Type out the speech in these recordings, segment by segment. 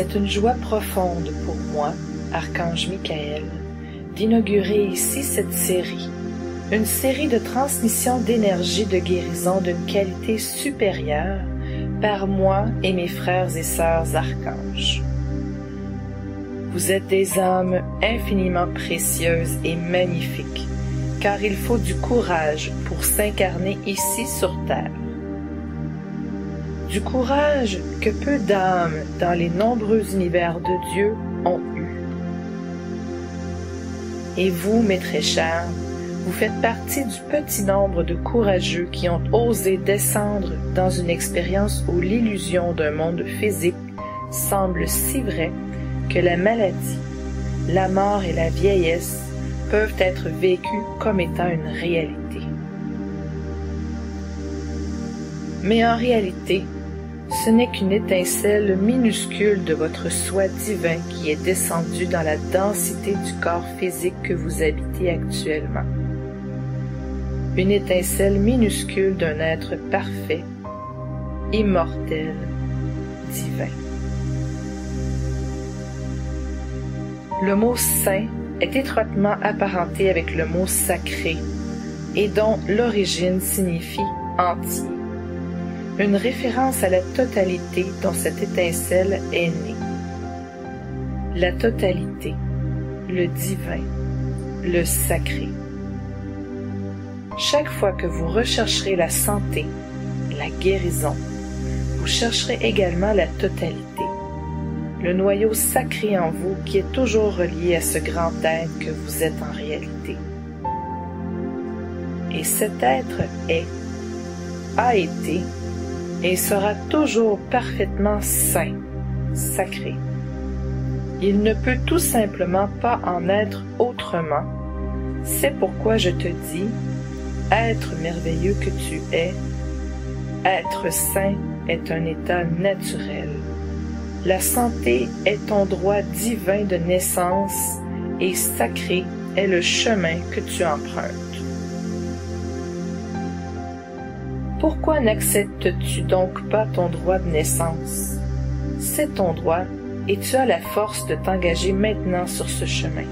C'est une joie profonde pour moi, Archange Michael, d'inaugurer ici cette série, une série de transmission d'énergie de guérison d'une qualité supérieure par moi et mes frères et sœurs archanges. Vous êtes des âmes infiniment précieuses et magnifiques, car il faut du courage pour s'incarner ici sur Terre. Du courage que peu d'âmes dans les nombreux univers de Dieu ont eu. Et vous, mes très chers, vous faites partie du petit nombre de courageux qui ont osé descendre dans une expérience où l'illusion d'un monde physique semble si vraie que la maladie, la mort et la vieillesse peuvent être vécues comme étant une réalité. Mais en réalité, ce n'est qu'une étincelle minuscule de votre soi divin qui est descendu dans la densité du corps physique que vous habitez actuellement. Une étincelle minuscule d'un être parfait, immortel, divin. Le mot saint est étroitement apparenté avec le mot sacré et dont l'origine signifie entier. Une référence à la totalité dont cette étincelle est née. La totalité, le divin, le sacré. Chaque fois que vous rechercherez la santé, la guérison, vous chercherez également la totalité, le noyau sacré en vous qui est toujours relié à ce grand être que vous êtes en réalité. Et cet être est, a été, et sera toujours parfaitement saint, sacré. Il ne peut tout simplement pas en être autrement. C'est pourquoi je te dis, être merveilleux que tu es, être saint est un état naturel. La santé est ton droit divin de naissance et sacré est le chemin que tu empruntes. Pourquoi n'acceptes-tu donc pas ton droit de naissance? C'est ton droit et tu as la force de t'engager maintenant sur ce chemin.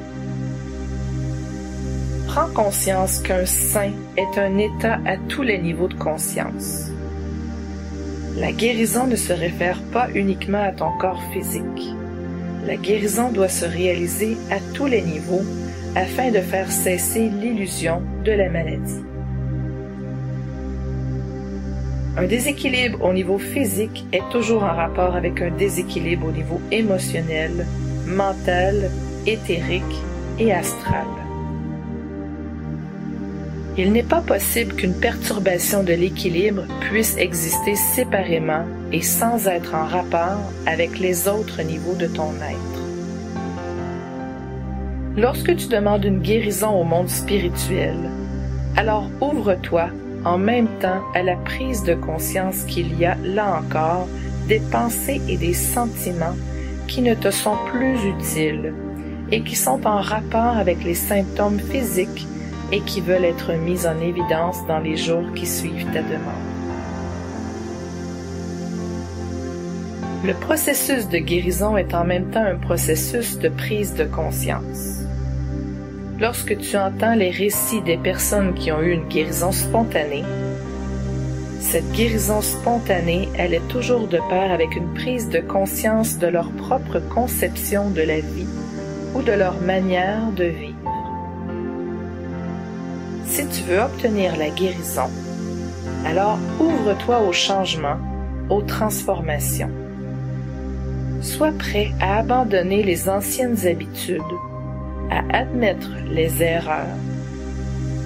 Prends conscience qu'un saint est un état à tous les niveaux de conscience. La guérison ne se réfère pas uniquement à ton corps physique. La guérison doit se réaliser à tous les niveaux afin de faire cesser l'illusion de la maladie. Un déséquilibre au niveau physique est toujours en rapport avec un déséquilibre au niveau émotionnel, mental, éthérique et astral. Il n'est pas possible qu'une perturbation de l'équilibre puisse exister séparément et sans être en rapport avec les autres niveaux de ton être. Lorsque tu demandes une guérison au monde spirituel, alors ouvre-toi en même temps à la prise de conscience qu'il y a, là encore, des pensées et des sentiments qui ne te sont plus utiles et qui sont en rapport avec les symptômes physiques et qui veulent être mis en évidence dans les jours qui suivent ta demande. Le processus de guérison est en même temps un processus de prise de conscience. Lorsque tu entends les récits des personnes qui ont eu une guérison spontanée, cette guérison spontanée, elle est toujours de pair avec une prise de conscience de leur propre conception de la vie ou de leur manière de vivre. Si tu veux obtenir la guérison, alors ouvre-toi au changement, aux transformations. Sois prêt à abandonner les anciennes habitudes, à admettre les erreurs,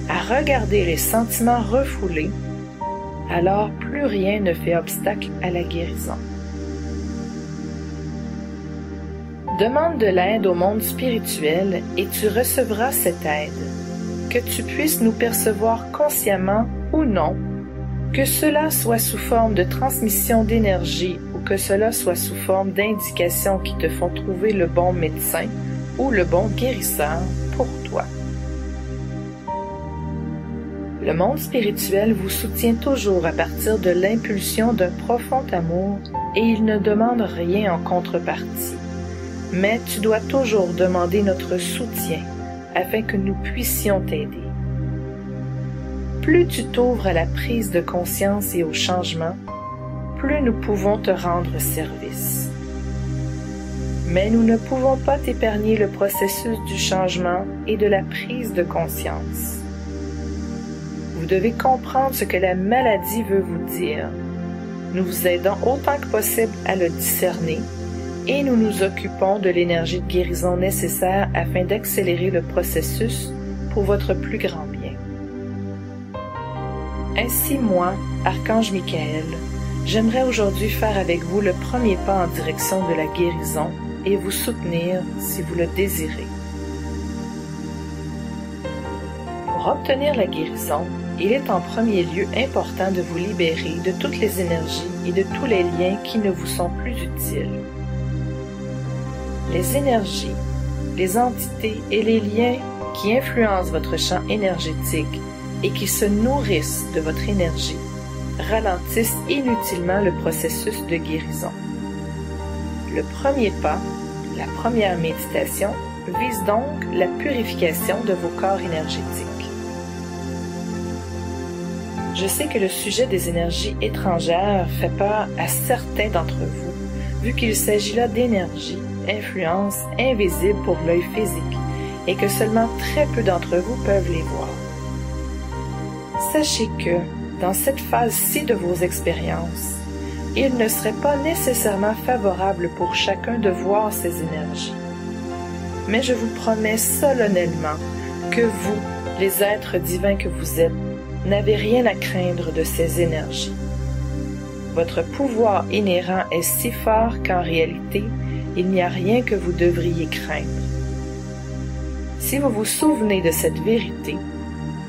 à regarder les sentiments refoulés, alors plus rien ne fait obstacle à la guérison. Demande de l'aide au monde spirituel et tu recevras cette aide. Que tu puisses nous percevoir consciemment ou non, que cela soit sous forme de transmission d'énergie ou que cela soit sous forme d'indications qui te font trouver le bon médecin ou le bon guérisseur pour toi. Le monde spirituel vous soutient toujours à partir de l'impulsion d'un profond amour et il ne demande rien en contrepartie. Mais tu dois toujours demander notre soutien afin que nous puissions t'aider. Plus tu t'ouvres à la prise de conscience et au changement, plus nous pouvons te rendre service. Mais nous ne pouvons pas t'épargner le processus du changement et de la prise de conscience. Vous devez comprendre ce que la maladie veut vous dire. Nous vous aidons autant que possible à le discerner et nous nous occupons de l'énergie de guérison nécessaire afin d'accélérer le processus pour votre plus grand bien. Ainsi, moi, Archange Michael, j'aimerais aujourd'hui faire avec vous le premier pas en direction de la guérison et vous soutenir si vous le désirez. Pour obtenir la guérison, il est en premier lieu important de vous libérer de toutes les énergies et de tous les liens qui ne vous sont plus utiles. Les énergies, les entités et les liens qui influencent votre champ énergétique et qui se nourrissent de votre énergie ralentissent inutilement le processus de guérison. Le premier pas, la première méditation, vise donc la purification de vos corps énergétiques. Je sais que le sujet des énergies étrangères fait peur à certains d'entre vous, vu qu'il s'agit là d'énergies, influences invisibles pour l'œil physique, et que seulement très peu d'entre vous peuvent les voir. Sachez que, dans cette phase-ci de vos expériences, il ne serait pas nécessairement favorable pour chacun de voir ces énergies. Mais je vous promets solennellement que vous, les êtres divins que vous êtes, n'avez rien à craindre de ces énergies. Votre pouvoir inhérent est si fort qu'en réalité, il n'y a rien que vous devriez craindre. Si vous vous souvenez de cette vérité,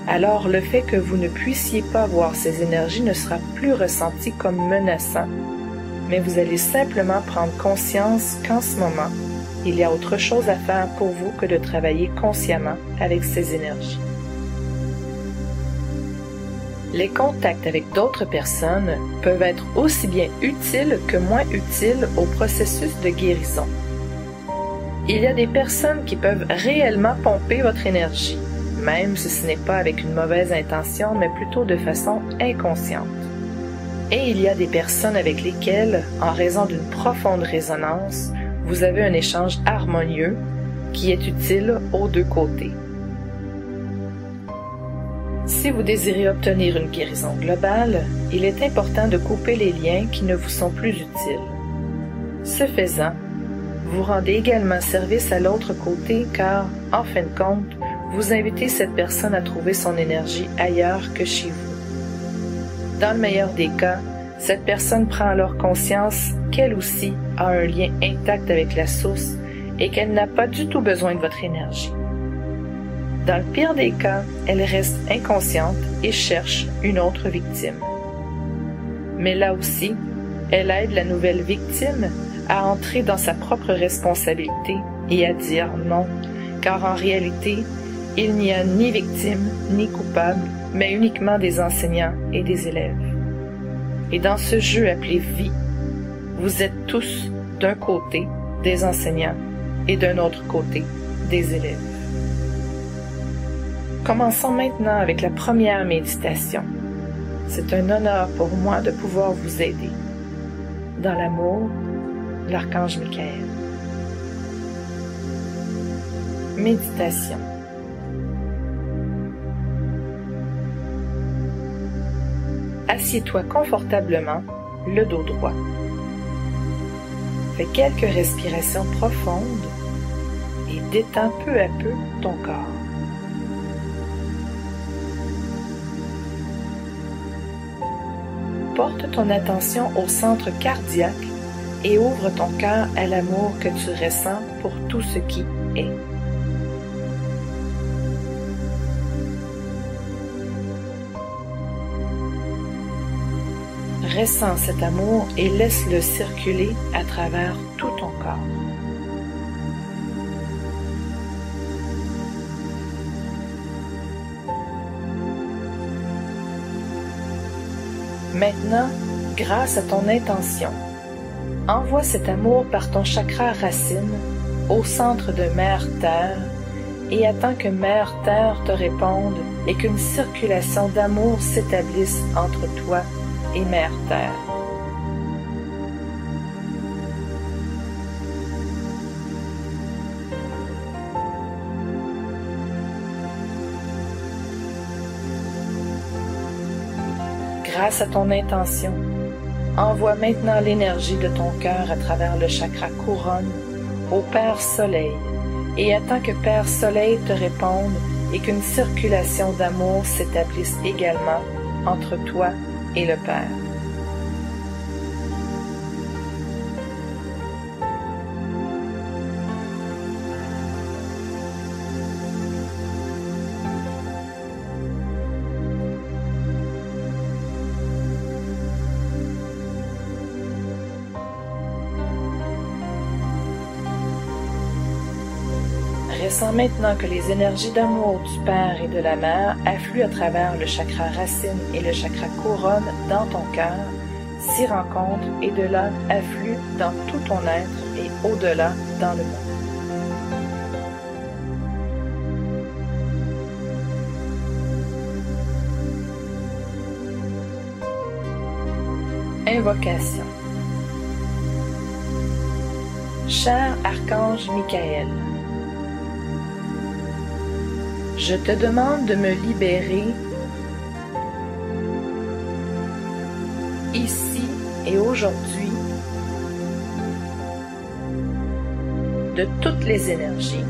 alors le fait que vous ne puissiez pas voir ces énergies ne sera plus ressenti comme menaçant, mais vous allez simplement prendre conscience qu'en ce moment, il y a autre chose à faire pour vous que de travailler consciemment avec ces énergies. Les contacts avec d'autres personnes peuvent être aussi bien utiles que moins utiles au processus de guérison. Il y a des personnes qui peuvent réellement pomper votre énergie, même si ce n'est pas avec une mauvaise intention, mais plutôt de façon inconsciente. Et il y a des personnes avec lesquelles, en raison d'une profonde résonance, vous avez un échange harmonieux qui est utile aux deux côtés. Si vous désirez obtenir une guérison globale, il est important de couper les liens qui ne vous sont plus utiles. Ce faisant, vous rendez également service à l'autre côté car, en fin de compte, vous invitez cette personne à trouver son énergie ailleurs que chez vous. Dans le meilleur des cas, cette personne prend alors conscience qu'elle aussi a un lien intact avec la source et qu'elle n'a pas du tout besoin de votre énergie. Dans le pire des cas, elle reste inconsciente et cherche une autre victime. Mais là aussi, elle aide la nouvelle victime à entrer dans sa propre responsabilité et à dire non, car en réalité, il n'y a ni victime ni coupable, mais uniquement des enseignants et des élèves. Et dans ce jeu appelé vie, vous êtes tous d'un côté des enseignants et d'un autre côté des élèves. Commençons maintenant avec la première méditation. C'est un honneur pour moi de pouvoir vous aider. Dans l'amour, l'Archange Michael. Méditation. Assieds-toi confortablement, le dos droit. Fais quelques respirations profondes et détends peu à peu ton corps. Porte ton attention au centre cardiaque et ouvre ton cœur à l'amour que tu ressens pour tout ce qui est. Ressens cet amour et laisse-le circuler à travers tout ton corps. Maintenant, grâce à ton intention, Envoie cet amour par ton chakra racine au centre de Mère Terre et attends que Mère Terre te réponde et qu'une circulation d'amour s'établisse entre toi et Mère Terre. Grâce à ton intention, envoie maintenant l'énergie de ton cœur à travers le chakra couronne au Père Soleil et attends que Père Soleil te réponde et qu'une circulation d'amour s'établisse également entre toi et le Père. Ressens maintenant que les énergies d'amour du Père et de la Mère affluent à travers le chakra racine et le chakra couronne dans ton cœur, s'y rencontrent et de là affluent dans tout ton être et au-delà dans le monde. Invocation. Cher Archange Michael, je te demande de me libérer ici et aujourd'hui de toutes les énergies,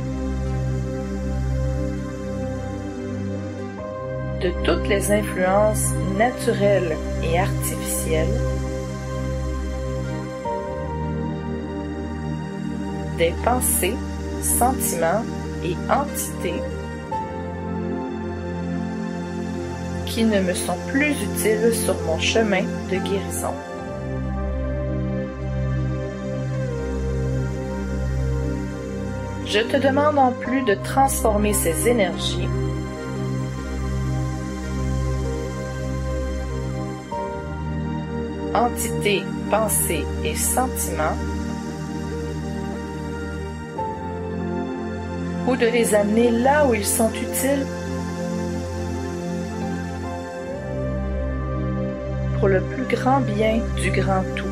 de toutes les influences naturelles et artificielles, des pensées, sentiments et entités qui ne me sont plus utiles sur mon chemin de guérison. Je te demande en plus de transformer ces énergies entités, pensées et sentiments ou de les amener là où ils sont utiles pour le plus grand bien du grand tout.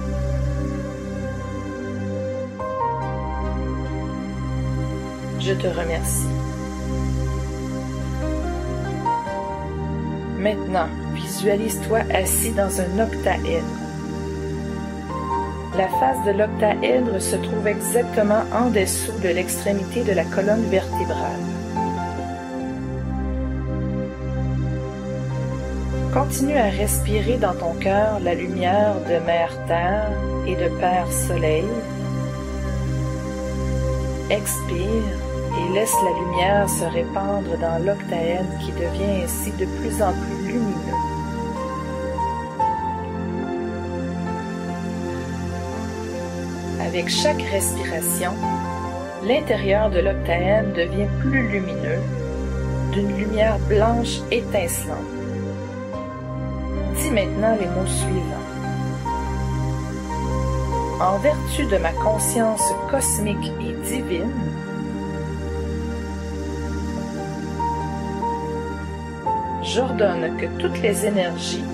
Je te remercie. Maintenant, visualise-toi assis dans un octaèdre. La face de l'octaèdre se trouve exactement en dessous de l'extrémité de la colonne vertébrale. Continue à respirer dans ton cœur la lumière de Mère Terre et de Père Soleil. Expire et laisse la lumière se répandre dans l'octaèdre qui devient ainsi de plus en plus lumineux. Avec chaque respiration, l'intérieur de l'octaèdre devient plus lumineux, d'une lumière blanche étincelante. Dis maintenant les mots suivants. En vertu de ma conscience cosmique et divine, j'ordonne que toutes les énergies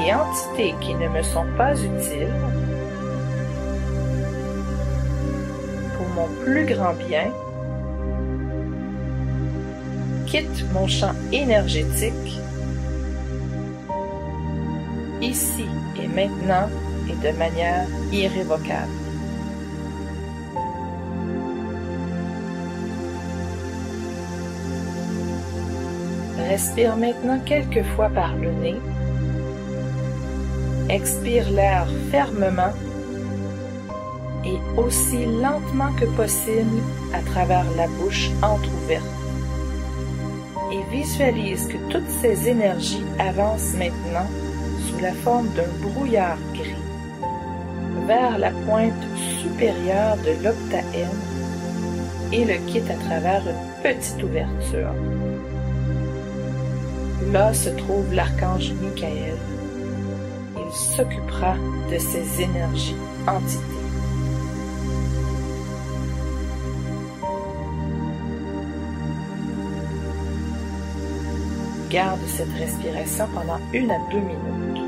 et entités qui ne me sont pas utiles pour mon plus grand bien quittent mon champ énergétique ici et maintenant et de manière irrévocable. Respire maintenant quelques fois par le nez. Expire l'air fermement et aussi lentement que possible à travers la bouche entrouverte. Et visualise que toutes ces énergies avancent maintenant sous la forme d'un brouillard gris vers la pointe supérieure de l'octaèdre et le quittent à travers une petite ouverture. Là se trouve l'archange Michael. Il s'occupera de ces énergies entités. Garde cette respiration pendant 1 à 2 minutes.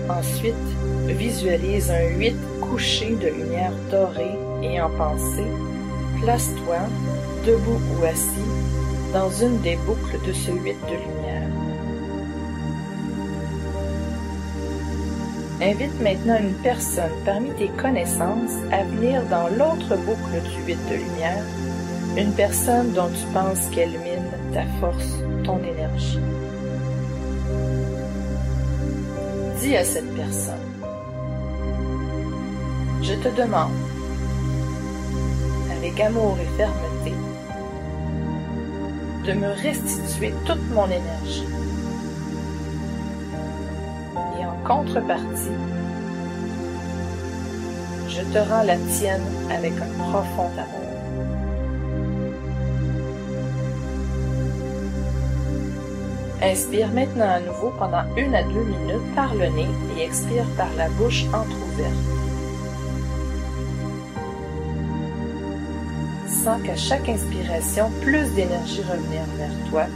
Ensuite, visualise un 8 couchés de lumière dorée et en pensée, place-toi, debout ou assis, dans une des boucles de ce 8 de lumière. Invite maintenant une personne parmi tes connaissances à venir dans l'autre boucle du 8 de lumière, une personne dont tu penses qu'elle mine ta force, ton énergie. Dis à cette personne, je te demande, avec amour et fermeté, de me restituer toute mon énergie. Et en contrepartie, je te rends la tienne avec un profond amour. Inspire maintenant à nouveau pendant 1 à 2 minutes par le nez et expire par la bouche entrouverte. Sens qu'à chaque inspiration, plus d'énergie revenir vers toi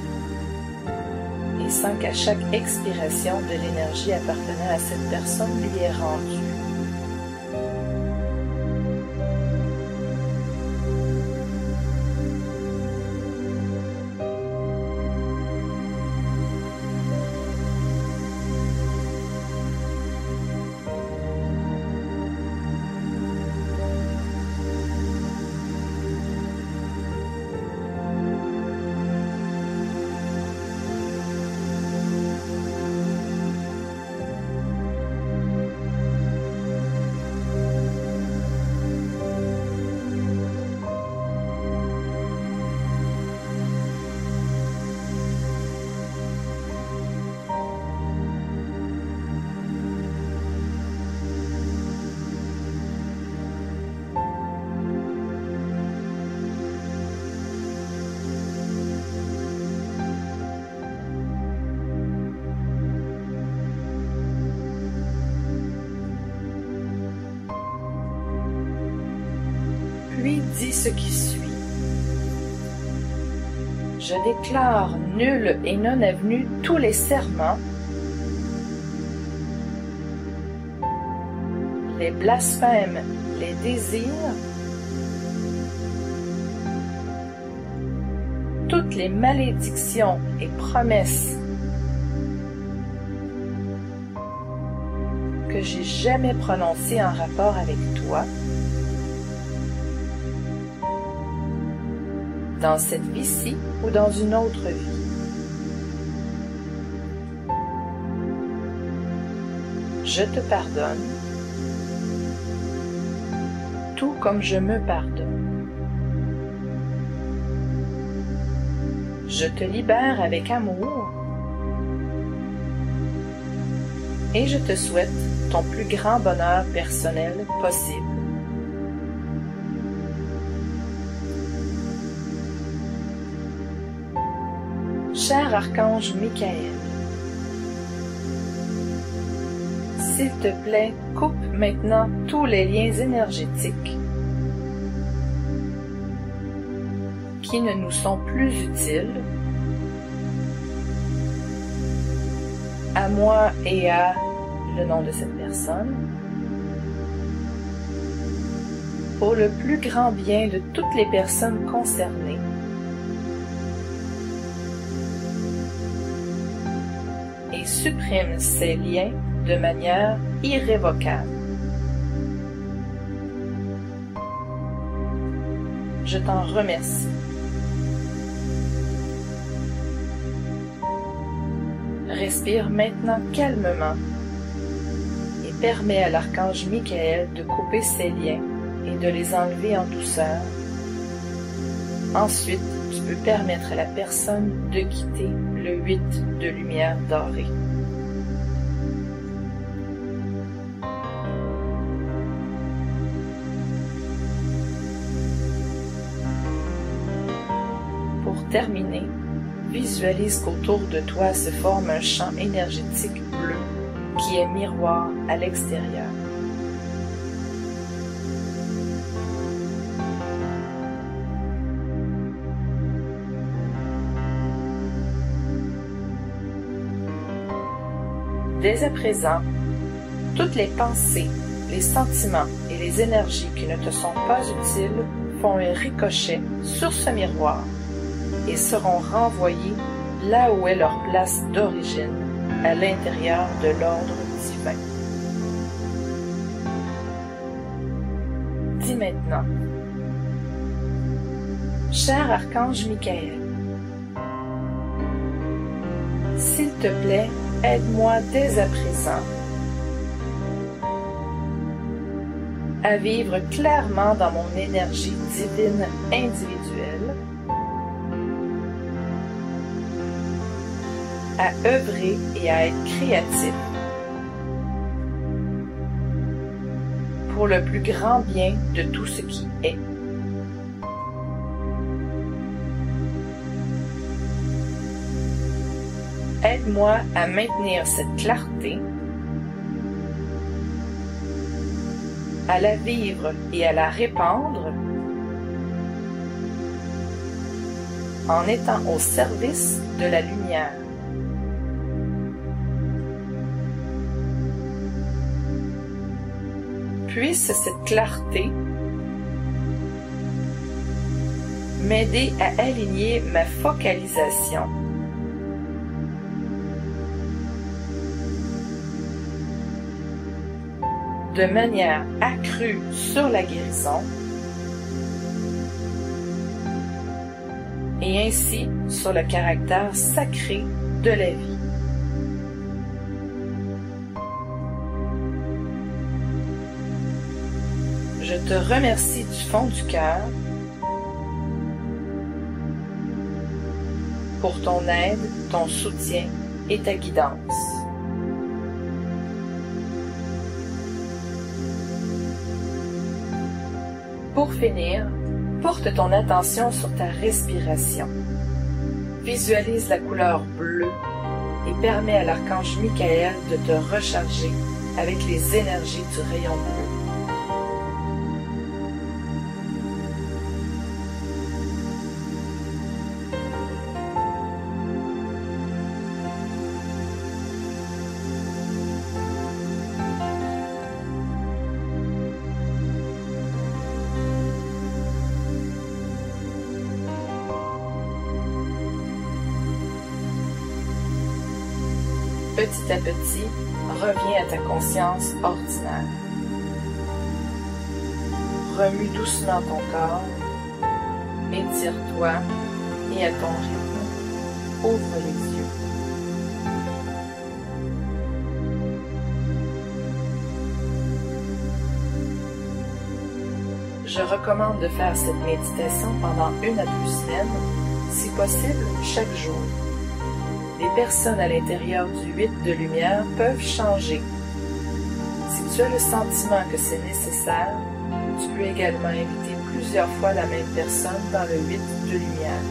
et sens qu'à chaque expiration, de l'énergie appartenant à cette personne lui est rendue. Puis dis ce qui suit. Je déclare nuls et non avenus tous les serments, les blasphèmes, les désirs, toutes les malédictions et promesses que j'ai jamais prononcées en rapport avec toi, dans cette vie-ci ou dans une autre vie. Je te pardonne, tout comme je me pardonne. Je te libère avec amour et je te souhaite ton plus grand bonheur personnel possible. Cher archange Michael, s'il te plaît, coupe maintenant tous les liens énergétiques qui ne nous sont plus utiles, à moi et à le nom de cette personne, pour le plus grand bien de toutes les personnes concernées, et supprime ces liens de manière irrévocable. Je t'en remercie. Respire maintenant calmement et permets à l'archange Michael de couper ces liens et de les enlever en douceur. Ensuite, tu peux permettre à la personne de quitter le 8 de lumière dorée. Pour terminer, visualise qu'autour de toi se forme un champ énergétique bleu qui est miroir à l'extérieur. Dès à présent, toutes les pensées, les sentiments et les énergies qui ne te sont pas utiles font un ricochet sur ce miroir et seront renvoyés là où est leur place d'origine, à l'intérieur de l'ordre divin. Dis maintenant, cher archange Michael, s'il te plaît, aide-moi dès à présent à vivre clairement dans mon énergie divine individuelle, à œuvrer et à être créatif pour le plus grand bien de tout ce qui est. Aide-moi à maintenir cette clarté, à la vivre et à la répandre en étant au service de la lumière. Puisse cette clarté m'aider à aligner ma focalisation de manière accrue sur la guérison et ainsi sur le caractère sacré de la vie. Je te remercie du fond du cœur pour ton aide, ton soutien et ta guidance. Pour finir, porte ton attention sur ta respiration. Visualise la couleur bleue et permets à l'archange Michael de te recharger avec les énergies du rayon bleu. Petit à petit, reviens à ta conscience ordinaire. Remue doucement ton corps, étire-toi et à ton rythme, ouvre les yeux. Je recommande de faire cette méditation pendant 1 à 2 semaines, si possible chaque jour. Les personnes à l'intérieur du 8 de lumière peuvent changer. Si tu as le sentiment que c'est nécessaire, tu peux également inviter plusieurs fois la même personne dans le 8 de lumière.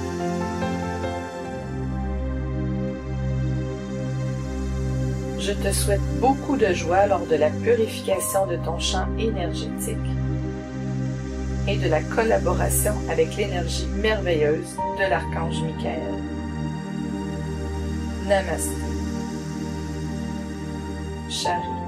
Je te souhaite beaucoup de joie lors de la purification de ton champ énergétique et de la collaboration avec l'énergie merveilleuse de l'archange Michael. Namaste. Chari.